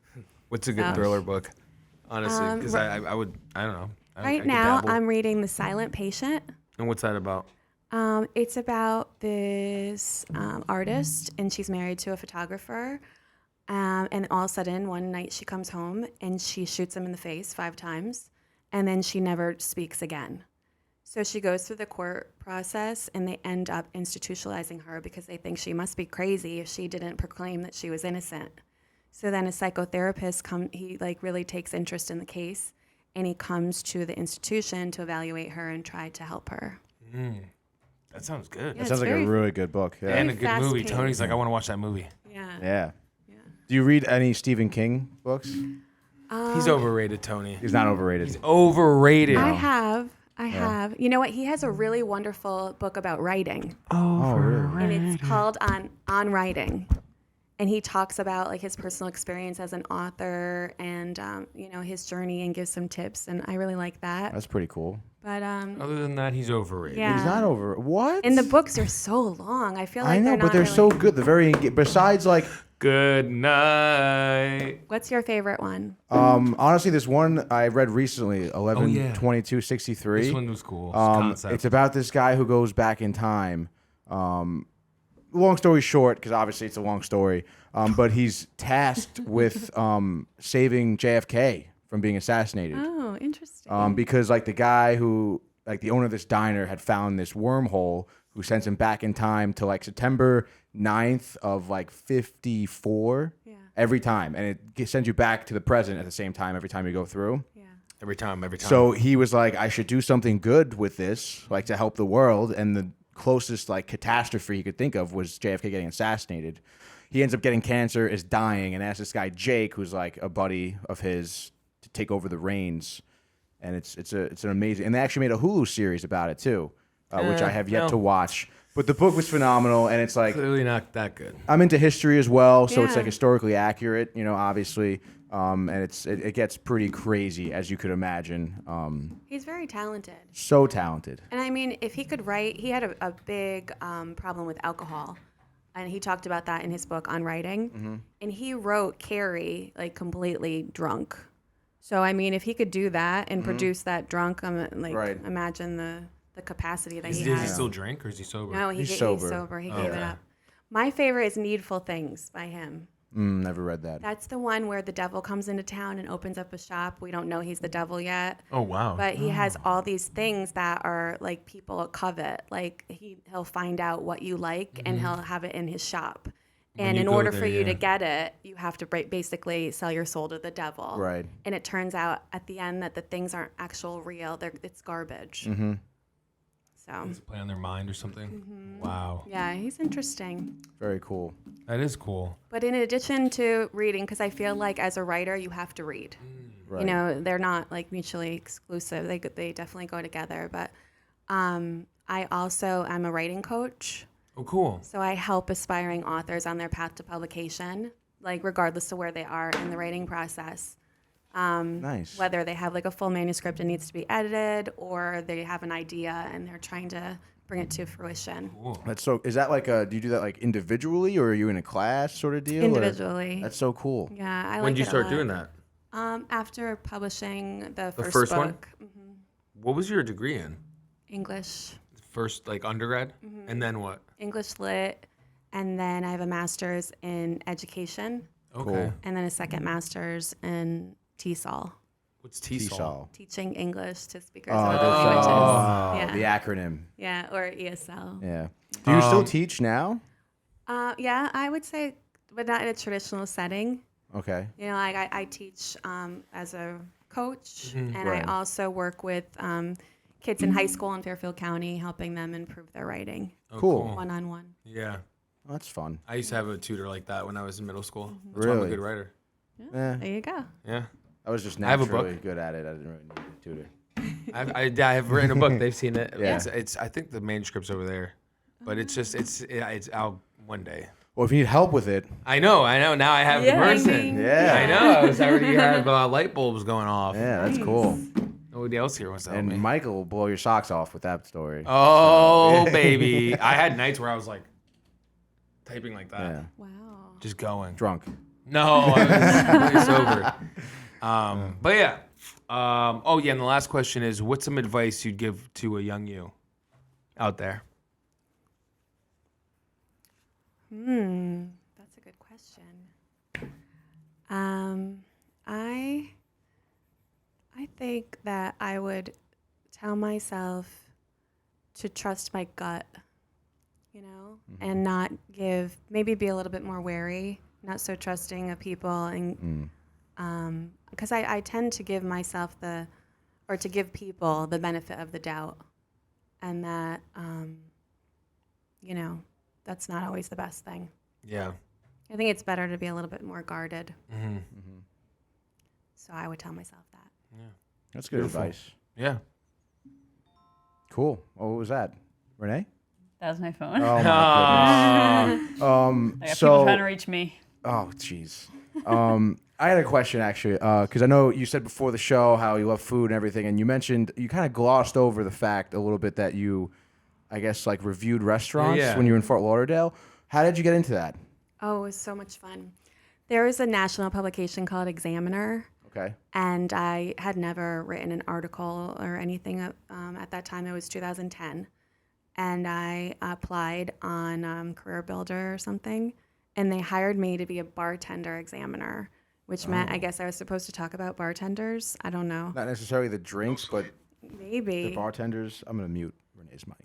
What's a good thriller book? Honestly, because I don't know. I could Now dabble. I'm reading The Silent Patient. And what's that about? It's about this artist, and she's married to a photographer. And all of a sudden, one night she comes home and she shoots him in the face 5 times, and then she never speaks again. So she goes through the court process, and they end up institutionalizing her because they think she must be crazy if she didn't proclaim that she was innocent. So then a psychotherapist he like really takes interest in the case, and he comes to the institution to evaluate her and try to help her. That sounds good. Yeah. That sounds like a really good book. Yeah. And a good movie. fast-paced. Tony's like, I want to watch that movie. Yeah. Do you read any Stephen King books? He's overrated, Tony. He's not overrated. He's overrated. I have. You know what? He has a really wonderful book about writing, Oh, really? and it's called On Writing. And he talks about like his personal experience as an author and his journey, and gives some tips. And I really like that. That's pretty cool. But Other than that, he's overrated. yeah, He's not over. What? and the books are so long. I feel like I know, they're but not they're really... so good. They're very besides like Good night. What's your favorite one? honestly, this one I read recently, 11/22/63. This one was cool. Concept. It's about this guy who goes back in time. Long story short, because obviously it's a long story, but he's tasked with saving JFK from being assassinated. Oh, interesting. Because like the guy who, like the owner of this diner had found this wormhole who sends him back in time to like September 9th of like 54 every time. And it sends you back to the present at the same time every time you go through. Yeah. every time. So he was like, I should do something good with this, like to help the world. And the closest like catastrophe he could think of was JFK getting assassinated. He ends up getting cancer, is dying, and asks this guy Jake, who's like a buddy of his, to take over the reins. And it's an amazing, and they actually made a Hulu series about it too, which I have yet to watch. But the book was phenomenal, and it's like Clearly not that good. I'm into history as well, so it's Yeah. like historically accurate, obviously, and it gets pretty crazy as you could imagine. He's very talented. So talented. And I mean, if he could write, he had a big problem with alcohol. And he talked about that in his book on writing. Mm-hmm. And he wrote Carrie like completely drunk. So, I mean, if he could do that and produce that drunk, Right. imagine the capacity that he Does he has. still drink or is he sober? No, He's he's sober. sober. He gave Okay. it up. My favorite is Needful Things by him. Never read that. That's the one where the devil comes into town and opens up a shop. We don't know he's the devil yet. Oh, wow. But he has all these things that are like people covet. Like he'll find out what you like and he'll have it in his shop. And you in go order there, for you yeah. to get it, you have to basically sell your soul to the devil. Right. And it turns out at the end that the things aren't actual real. It's garbage. Mm-hmm. So Play on their mind or something? Wow. yeah, he's interesting. Very cool. That is cool. But in addition to reading, because I feel like as a writer, you have to read. Right. You know, they're not like mutually exclusive. They definitely go together. But I also am a writing coach. Oh, cool. So I help aspiring authors on their path to publication, like regardless of where they are in the writing process. Nice. Whether they have like a full manuscript and needs to be edited, or they have an idea and they're trying to bring it to fruition. Cool. That's so. Is that like do you do that like individually, or are you in a class sort of deal? or- Individually. That's so cool. Yeah, I like When did you it a start lot. doing that? After publishing the first, first one? book. What was your degree in? English. First, like undergrad? And then what? English lit, and then I have a master's in education, Okay. Cool. and then a second master's in TESOL, What's TESOL? TESOL. teaching English to speakers Oh, of that's other languages. the Yeah, acronym. yeah, or ESL. Yeah. Do you still teach now? Yeah, I would say, but not in a traditional setting. Okay. You know, like I teach as a coach, and Right. I also work with kids in high school in Fairfield County, helping them improve their writing Oh, Cool. one-on-one. Yeah. Oh, that's fun. I used to have a tutor like that when I was in middle school. That's why I'm a Really? good writer. Yeah. There you go. Yeah. I was just I have a naturally book. good at it. I didn't really need a tutor. I've written a book. They've seen it. Yeah. It's I think the manuscript's over there, but it's out one day. Well, if you need help with it, I know. Now I have the person. Yeah. I know. I already have light bulbs going off. yeah, that's cool. Nobody else here wants to help And me. Michael will blow your socks off with that story. Oh, baby. I had nights where I was like typing like that. Yeah. Wow. Just going. Drunk. No, I was really sober. But yeah. And the last question is, what's some advice you'd give to a young you out there? That's a good question. I think that I would tell myself to trust my gut, and not maybe be a little bit more wary, not so trusting of people, and because I tend to give myself to give people the benefit of the doubt, and that that's not always the best thing. Yeah. I think it's better to be a little bit more guarded. Mm-hmm. So I would tell myself that. Yeah. That's good Beautiful. advice. Yeah. Cool. Oh, what was that? Renee? That was my phone. Oh, my goodness. I got people trying to reach me. Oh, jeez. I had a question, actually, because I know you said before the show how you love food and everything, and you mentioned, you kind of glossed over the fact a little bit that you, I guess, like reviewed restaurants Yeah. when you were in Fort Lauderdale. How did you get into that? Oh, it was so much fun. There was a national publication called Examiner, Okay. and I had never written an article or anything at that time. It was 2010. And I applied on Career Builder or something, and they hired me to be a bartender examiner, which meant I guess I was supposed to talk about bartenders. I don't know. Not necessarily the drinks, but Maybe. the bartenders. I'm going to mute Renee's mic.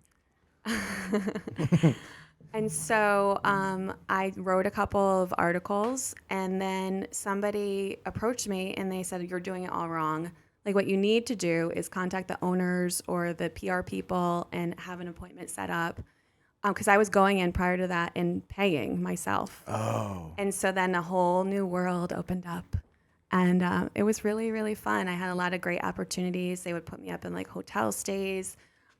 And so I wrote a couple of articles, and then somebody approached me and they said, "You're doing it all wrong. Like, what you need to do is contact the owners or the PR people and have an appointment set up." Because I was going in prior to that and paying myself. Oh. And so then a whole new world opened up. And it was really, really fun. I had a lot of great opportunities. They would put me up in like hotel stays.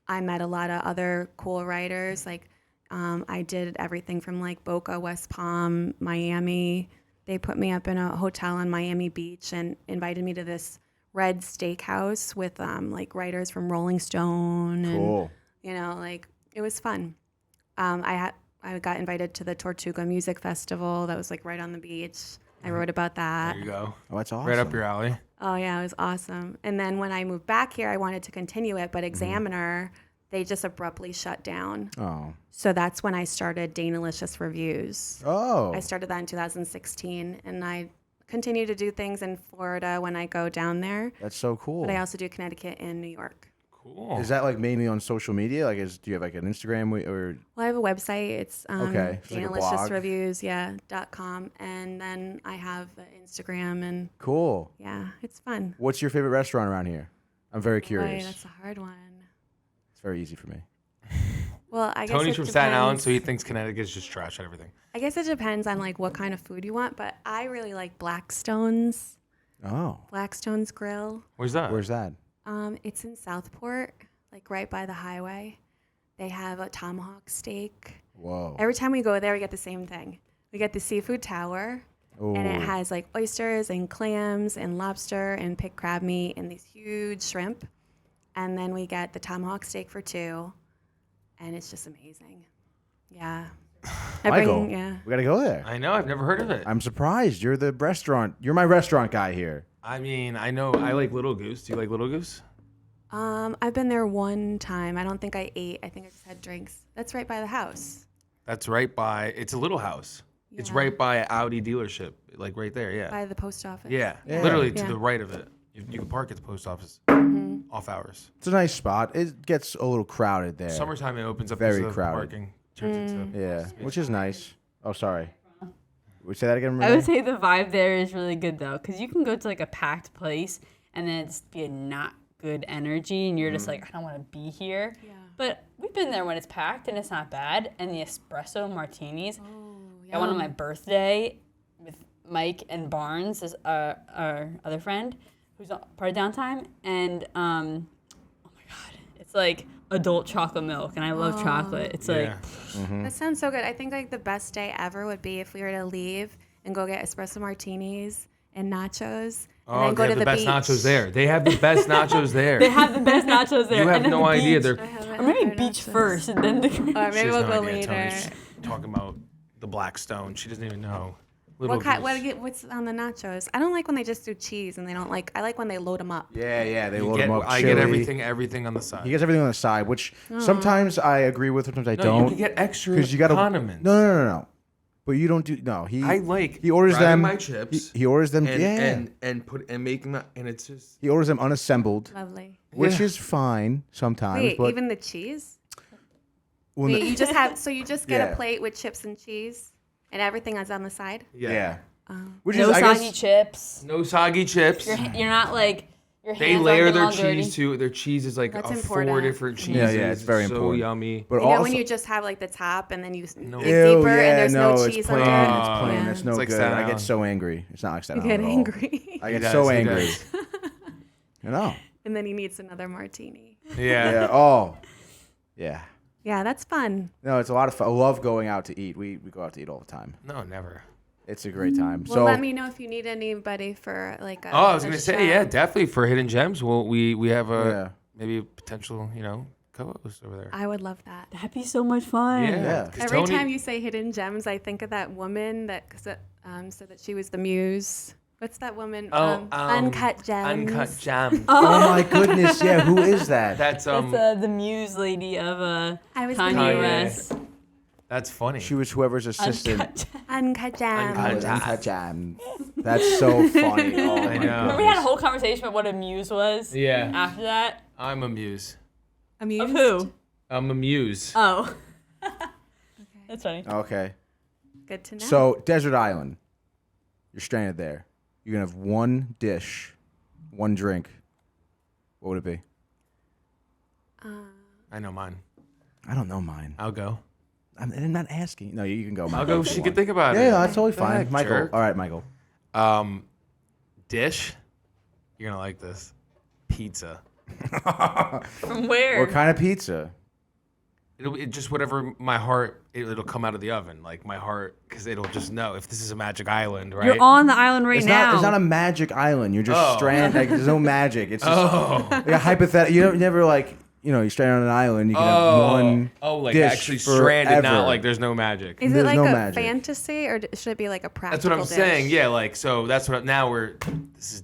I met a lot of other cool writers. Like I did everything from like Boca, West Palm, Miami. They put me up in a hotel on Miami Beach and invited me to this red steakhouse with like writers from Rolling Stone. Cool. And, like it was fun. I got invited to the Tortuga Music Festival that was like right on the beach. I wrote about that. There you go. Oh, that's awesome. Right up your alley. Oh yeah, it was awesome. And then when I moved back here, I wanted to continue it, but Examiner, they just abruptly shut down. Oh. So that's when I started Danalicious Reviews. Oh. I started that in 2016, and I continue to do things in Florida when I go down there. That's so cool. But I also do Connecticut and New York. Cool. Is that like mainly on social media? Like, do you have like an Instagram or? Well, I have a website. It's Okay. It's like a blog? DanaliciousReviews.com. And then I have Instagram, and Cool. yeah, it's fun. What's your favorite restaurant around here? I'm very Boy, curious. that's a hard one. It's very easy for me. Well, I guess Tony's it from Staten Island, depends. so he thinks Connecticut's just trash at everything. I guess it depends on like what kind of food you want, but I really like Blackstone's Grill. Where's that? Where's that? It's in Southport, like right by the highway. They have a tomahawk steak. Whoa. Every time we go there, we get the same thing. We get the seafood tower, and it Ooh. has like oysters and clams and lobster and picked crab meat and these huge shrimp. And then we get the tomahawk steak for $2, and it's just amazing. Yeah. Michael, we gotta go there. I know. I've never heard of it. I'm surprised. You're the restaurant. You're my restaurant guy here. I mean, I know. I like Little Goose. Do you like Little Goose? I've been there one time. I don't think I ate. I think I just had drinks. That's right by the house. That's right by. It's a little house. It's Yeah. right by an Audi dealership, like right there. Yeah. By the post office. Yeah. Yeah. Literally to Yeah. the right of it. You can park at the post office off hours. It's a nice spot. It gets a little crowded there. Summertime it opens up Very the crowded. parking. Turns into Yeah, which is nice. Oh, sorry. Would you say that again, I Renee? would say the vibe there is really good though, because you can go to like a packed place and then it's be a not good energy, and you're just like, I don't want to be here. Yeah. But we've been there when it's packed and it's not bad. And the espresso martinis. Oh, Got one on my birthday with Mike and Barnes, our other friend, who's part of Downtime. And oh my god, it's like adult chocolate milk, and I love chocolate. It's like That sounds so good. I think like the best day ever would be if we were to leave and go get espresso martinis and nachos. And then Oh, go they to have the best beach. nachos there. They have the best nachos there. they have the best nachos there. You have and then no the idea. beach. They're Or Or maybe beach first, and then the. Or maybe She has we'll no go idea. later. Tony's talking about the Black Stone. She doesn't even know. Little What's on the nachos? I don't like when they just do cheese and they don't like. I like when they load them up. Yeah, they load them up. I get everything on the side. He gets everything on the side, which sometimes I agree with, sometimes I No, don't. you can get extra you gotta, condiments. No. But you don't do I like he orders grabbing them. my chips. He orders them. and making that, and it's just He orders them unassembled, Lovely. which Yeah. is fine sometimes. Wait, but even the cheese? when Wait, the- you just get Yeah. a plate with chips and cheese, and everything is on the side. yeah. Oh. Which No is I soggy guess chips. no soggy chips. You're not like your hands They aren't layer getting their all dirty. cheese too. Their cheese is like That's 4 important. different cheeses. Yeah, it's very so important. yummy. but You know also when you just have like the top and then you No. dig Ew, deeper yeah, and there's no it's cheese plain. under it. It's plain. Yeah. That's no It's like good. Staten I get Island. so angry. It's not like Staten You get Island at all. angry. I get does, so he angry. does. You know. And then he needs another martini. Yeah. Yeah. Oh. Yeah. Yeah, that's fun. No, it's a lot of fun. I love going out to eat. We go out to eat all the time. No, never. It's a great time. Well, so let me know if you need anybody for like a. Oh, I was a gonna chef. say, yeah, definitely for Hidden Gems. Well, we have Yeah. maybe a potential, co-host over there. I would love that. That'd be so much fun. Yeah. 'Cause Every Tony- time you say hidden gems, I think of that woman that said that she was the muse. What's that woman? Uncut Gems. Uncut Gems. Oh my goodness. Yeah. Who is that? That's That's the muse lady of I was Kanye gonna- West. that's funny. She was whoever's assistant. Uncut Gems. Uncut Gems. Uncut Gems. That's so funny. Oh my I know. Remember we had a whole conversation about what a muse was? Yeah. After that? I'm a muse. Amused? Of who? I'm a muse. Oh. That's funny. Okay. Good to know. So, Desert Island. You're stranded there. You're going to have one dish, one drink. What would it be? I know mine. I don't know mine. I'll go. I'm not asking. No, you can go. I'll Michael, go. if you She want. can think about it. Yeah, that's totally Go fine. ahead, Michael. jerk. All right, Michael. Dish. You're gonna like this. Pizza. From where? What kind of pizza? It'll be just whatever my heart. It'll come out of the oven, like my heart, because it'll just know if this is a magic island, right? You're on the island right It's now. not a magic island. You're just Oh. stranded. Like, there's no magic. It's just Oh. like a hypothetical. You never like, you're stranded on an island. You can have one like dish actually stranded, forever. not like there's no magic. Is it there's like no a magic. fantasy or should it be like a practical That's what I'm dish? saying. Yeah, like so. That's what now we're. This is.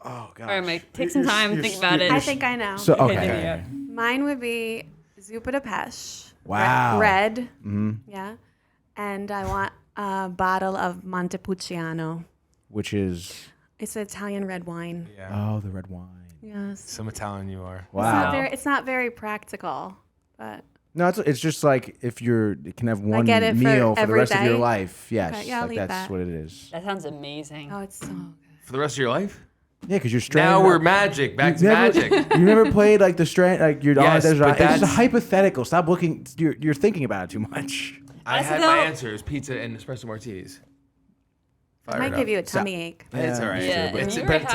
Oh god. All right, Mike. Take some time and think about it. I think I know. So Okay, okay. yeah. Mine would be Zupa de Peche. Wow. Red. Mm-hmm. Yeah. And I want a bottle of Montepulciano. Which is It's an Italian red wine. Yeah. the red wine. Yes. Some Italian you are. Wow. It's not very practical, but No, it's just like if you can have one get it for meal for the every rest of your day? life. Yes, Okay, yeah, I'll like eat that's that. what it is. That sounds amazing. oh, it's so good. For the rest of your life. Yeah, because you're stranded. Now we're up- magic. Back to You've never- magic. You never played like the strand, like you're on a Yes, desert but island. It's just a that's- hypothetical. Stop looking. You're thinking about it too much. I That's had the- my answers: pizza and espresso martinis. It Fire might it give up. you a tummy ache. It's all right. Yeah, But and it's, you but already it's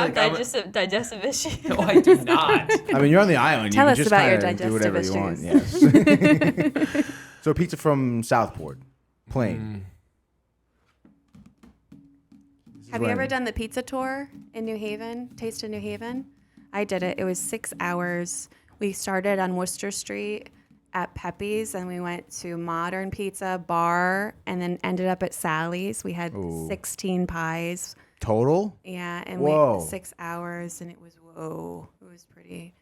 have like digestive issues. no, I do not. I mean, you're on the island. Tell you us can just about your kinda do whatever digestive you want. Yes. So pizza from Southport, plain. Have you ever done the pizza tour in New Haven? Taste of New Haven? I did it. It was 6 hours. We started on Worcester Street at Pepe's, and we went to Modern Pizza Bar, and then ended up at Sally's. We had 16 pies. Total? Yeah, and Whoa. 6 hours, and it was It was pretty.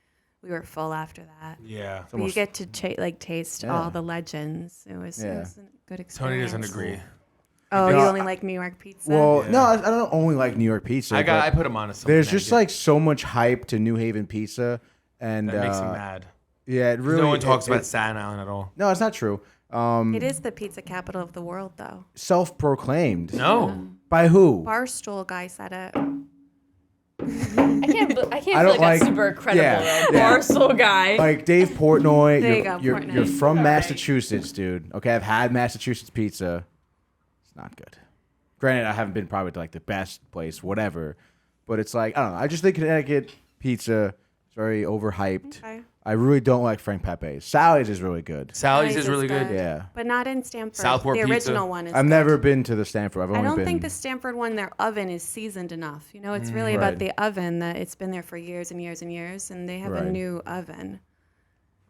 We were full after that. Yeah. But you get to taste Yeah. all the legends. It was a good experience. Tony doesn't agree. Oh, No, you only like New York pizza? Well, Yeah. no, I don't only like New York pizza. I but put him on to something. There's just like so much hype to New Haven pizza, and that makes me mad. Yeah, it really. No one talks it- about Staten Island at all. No, it's not true. It is the pizza capital of the world, though. Self-proclaimed. No. By who? Barstool guy said it. I can't feel like don't that's like- super credible yeah, though. yeah. Barstool guy. Like Dave Portnoy, There you go, you're Portnoy. from Massachusetts, dude. Okay, I've had Massachusetts pizza. It's not good. Granted, I haven't been probably to like the best place, whatever. But it's like, I don't know. I just think Connecticut pizza is very overhyped. Okay. I really don't like Frank Pepe's. Sally's is really good. Sally's Nice, is really it's good. good. Yeah. But not in Stanford. Southport the pizza. original one is I've good. never been to the Stanford. I've I only don't been. think the Stanford one, their oven is seasoned enough. You know, it's really Right. about the oven that it's been there for years and years and years, and they have Right. a new oven.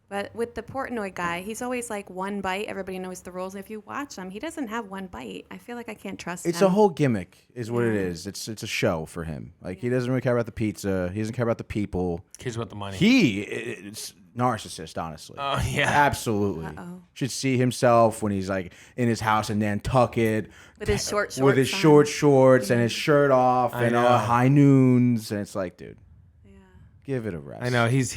But with the Portnoy guy, he's always like one bite. Everybody knows the rules. If you watch him, he doesn't have one bite. I feel like I can't trust It's him. a whole gimmick, is what it Yeah. is. It's a show for him. Like he doesn't really care about the pizza. He doesn't care about the people. Cares about the money. It's narcissist, honestly. Oh, yeah. Absolutely. Uh-oh. Should see himself when he's like in his house in Nantucket With his short shorts with his on. short shorts and his shirt off I and know. high noons, and it's like, dude, Yeah. give it a rest. I know he's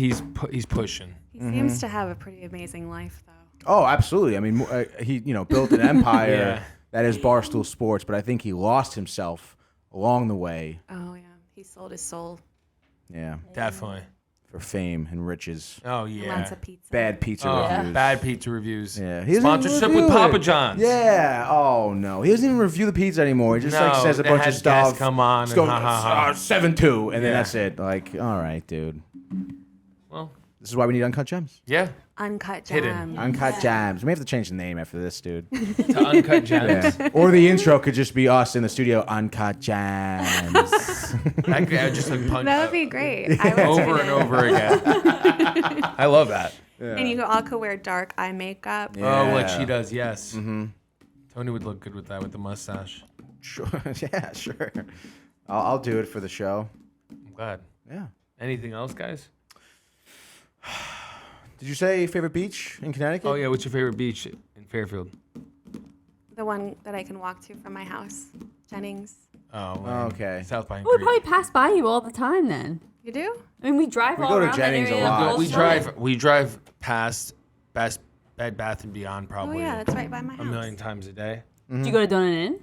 pushing. He seems to have a pretty amazing life, though. Oh, absolutely. I mean, he built an empire Yeah. that is Barstool Sports, but I think he lost himself along the way. Oh, yeah. He sold his soul. Yeah, Definitely. for fame and riches. Oh He yeah. wants a pizza. Bad pizza Oh, reviews. bad pizza reviews. Yeah, he doesn't even Sponsorship review with Papa it. John's. Yeah. Oh no, he doesn't even review the pizza anymore. He just like No, says a they bunch had of stuff. guests come on Just and go, ha, ha, ha. 7-2, and then Yeah. that's it. Like, all right, dude. Well, This is why we need Uncut Gems. yeah. Uncut Hidden. Gems. Uncut Gems. We may have to change the name after this, dude. To Uncut Gems. Yeah. Or the intro could just be us in the studio. Uncut Gems. That could I just like punch That would be great. I would over tune and in. over again. I love that. And you all could wear dark eye makeup. Yeah. Oh, like she does. Yes. Mm-hmm. Tony would look good with that, with the mustache. Sure. Yeah, sure. I'll do it for the show. I'm glad. Yeah. Anything else, guys? Did you say favorite beach in Connecticut? Oh yeah. What's your favorite beach in Fairfield? The one that I can walk to from my house. Jennings. Oh. Okay. South Pine We would Creek. probably pass by you all the time then. You do? I mean, we drive We all go to around Jennings that a area. lot. all We the time. drive past Best Bed Bath and Beyond Oh, probably yeah. That's right by my a house. million times a day. Do you go to Donut Inn?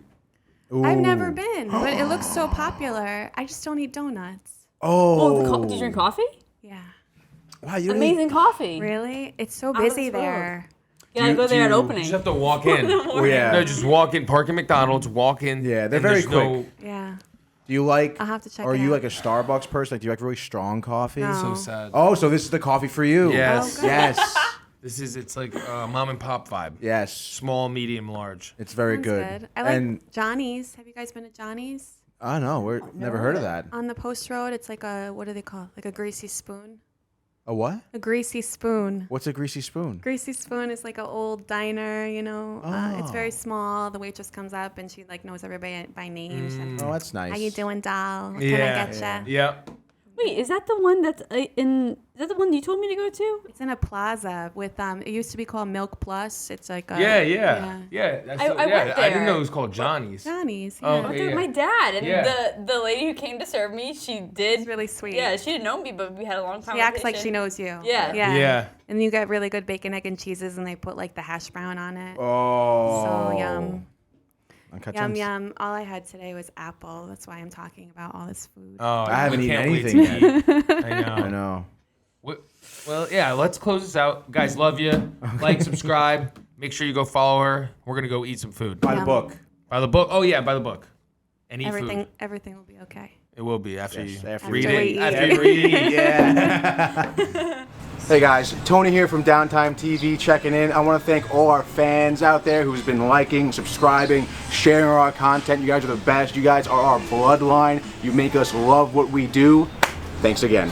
I've never Ooh. been, but it looks so popular. I just don't eat donuts. Oh. Do you drink coffee? Yeah. Wow, you Amazing coffee. Really? It's so Out of busy this world. there. You gotta Do- go there at do you- You opening. just have to walk in. Oh, yeah. No, just walk in, park in McDonald's, walk in. Yeah, they're and very there's no- quick. Yeah. Do you like? I'll have to check Are it you out. like a Starbucks person? Like, do you like really strong coffee? No. So sad. Oh, so this is the coffee for you. Yes. Oh, good. Yes. It's like mom and pop vibe. Yes. Small, medium, large. It's very Sounds good. I like And Johnny's. Have you guys been to Johnny's? I know we're never heard of that. On the post road, it's like a, what do they call it? Like a greasy spoon? A what? A greasy spoon. What's a greasy spoon? Greasy spoon is like an old diner, you know. It's very small. The waitress comes up and she like knows everybody by name. She's like, Oh, that's nice. how you doing, doll? What Yeah. can I get ya? Yep. Wait, is that the one that's in? Is that the one you told me to go to? It's in a plaza with it used to be called Milk Plus. It's like a Yeah. That's I I went didn't there. know it was called Johnny's. Johnny's. Oh, Yeah. I went okay. there with Yeah. my dad, and Yeah. the lady who came to serve me, she did. It's really sweet. Yeah, she didn't know me, but we had a long time. She acts like she knows you. Yeah. Yeah. And you get really good bacon, egg, and cheeses, and they put like the hash brown on it. Oh. So yum. Uncut Yum, Gems. yum. All I had today was apple. That's why I'm talking about all this food. Oh, I haven't we eaten can't wait anything to eat. I know. I know. Well, yeah, let's close this out. Guys, love you. Like, subscribe. Make sure you go follow her. We're going to go eat some food. By the Yum. book. By the book? Oh, yeah, by the book. And eat food. Everything will be okay. It will be after Yes, you after read we it. eat. After you read it. Yeah. Hey guys, Tony here from Downtime TV checking in. I want to thank all our fans out there who's been liking, subscribing, sharing our content. You guys are the best. You guys are our bloodline. You make us love what we do. Thanks again.